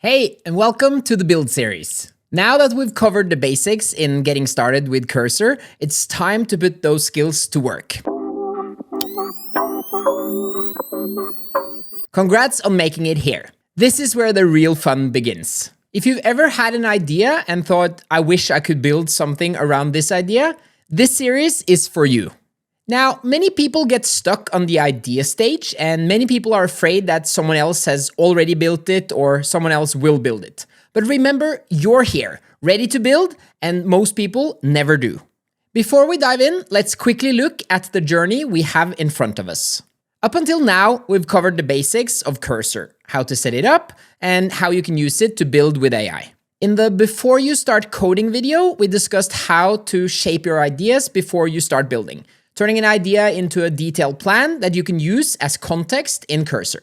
Hey, and welcome to the Build series. Now that we've covered the basics in getting started with Cursor, it's time to put those skills to work. Congrats on making it here. This is where the real fun begins. If you've ever had an idea and thought, I wish I could build something around this idea, this series is for you. Now, many people get stuck on the idea stage, and many people are afraid that someone else has already built it or someone else will build it. But remember, you're here, ready to build, and most people never do. Before we dive in, let's quickly look at the journey we have in front of us. Up until now, we've covered the basics of Cursor, how to set it up, and how you can use it to build with AI. In the Before You Start Coding video, we discussed how to shape your ideas before you start building, turning an idea into a detailed plan that you can use as context in Cursor.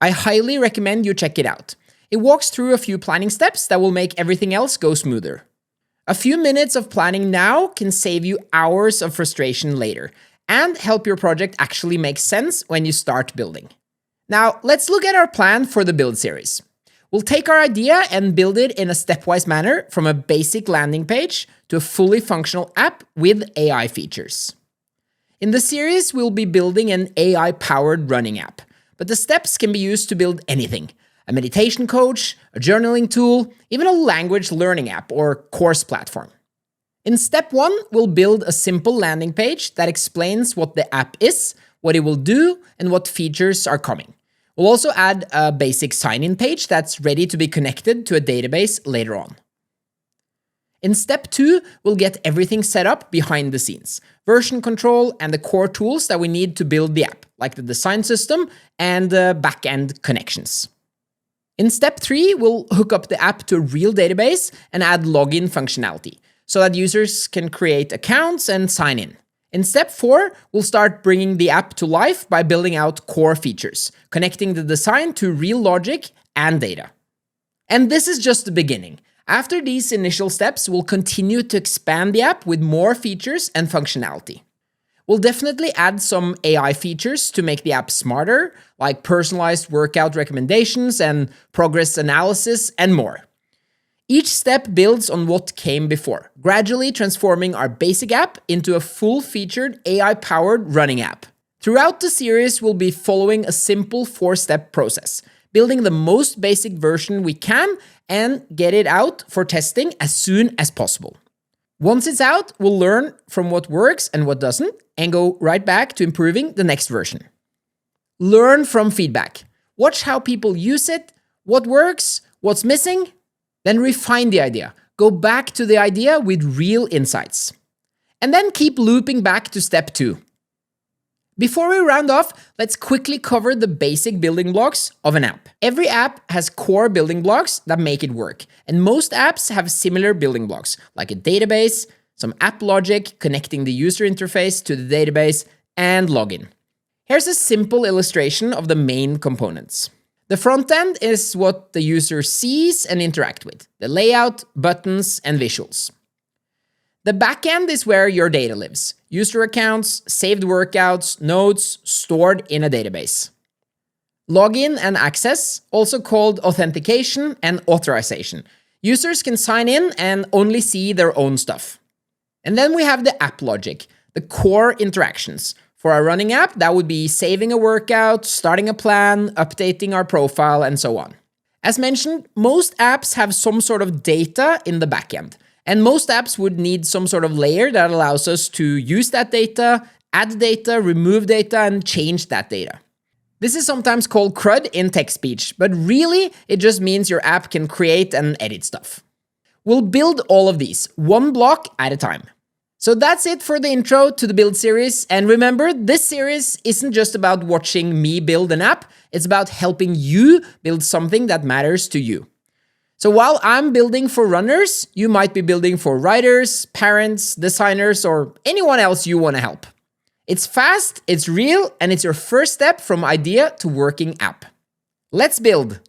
I highly recommend you check it out. It walks through a few planning steps that will make everything else go smoother. A few minutes of planning now can save you hours of frustration later and help your project actually make sense when you start building. Now, let's look at our plan for the build series. We'll take our idea and build it in a stepwise manner from a basic landing page to a fully functional app with AI features. In the series, we'll be building an AI-powered running app, but the steps can be used to build anything: a meditation coach, a journaling tool, even a language learning app or course platform. In step 1, we'll build a simple landing page that explains what the app is, what it will do, and what features are coming. We'll also add a basic sign-in page that's ready to be connected to a database later on. In step 2, we'll get everything set up behind the scenes: version control and the core tools that we need to build the app, like the design system and the back-end connections. In step 3, we'll hook up the app to a real database and add login functionality, so that users can create accounts and sign in. In step 4, we'll start bringing the app to life by building out core features, connecting the design to real logic and data. And this is just the beginning. After these initial steps, we'll continue to expand the app with more features and functionality. We'll definitely add some AI features to make the app smarter, like personalized workout recommendations and progress analysis and more. Each step builds on what came before, gradually transforming our basic app into a full-featured AI-powered running app. Throughout the series, we'll be following a simple 4-step process, building the most basic version we can and get it out for testing as soon as possible. Once it's out, we'll learn from what works and what doesn't, and go right back to improving the next version. Learn from feedback. Watch how people use it, what works, what's missing, then refine the idea. Go back to the idea with real insights. And then keep looping back to step 2. Before we round off, let's quickly cover the basic building blocks of an app. Every app has core building blocks that make it work, and most apps have similar building blocks, like a database, some app logic connecting the user interface to the database, and login. Here's a simple illustration of the main components. The front end is what the user sees and interacts with: the layout, buttons, and visuals. The backend is where your data lives: user accounts, saved workouts, notes stored in a database. Login and access, also called authentication and authorization. Users can sign in and only see their own stuff. And then we have the app logic, the core interactions. For our running app, that would be saving a workout, starting a plan, updating our profile, and so on. As mentioned, most apps have some sort of data in the backend. And most apps would need some sort of layer that allows us to use that data, add data, remove data, and change that data. This is sometimes called CRUD in tech speech, but really it just means your app can create and edit stuff. We'll build all of these, one block at a time. So that's it for the intro to the build series. And remember, this series isn't just about watching me build an app, it's about helping you build something that matters to you. So while I'm building for runners, you might be building for writers, parents, designers, or anyone else you want to help. It's fast, it's real, and it's your first step from idea to working app. Let's build!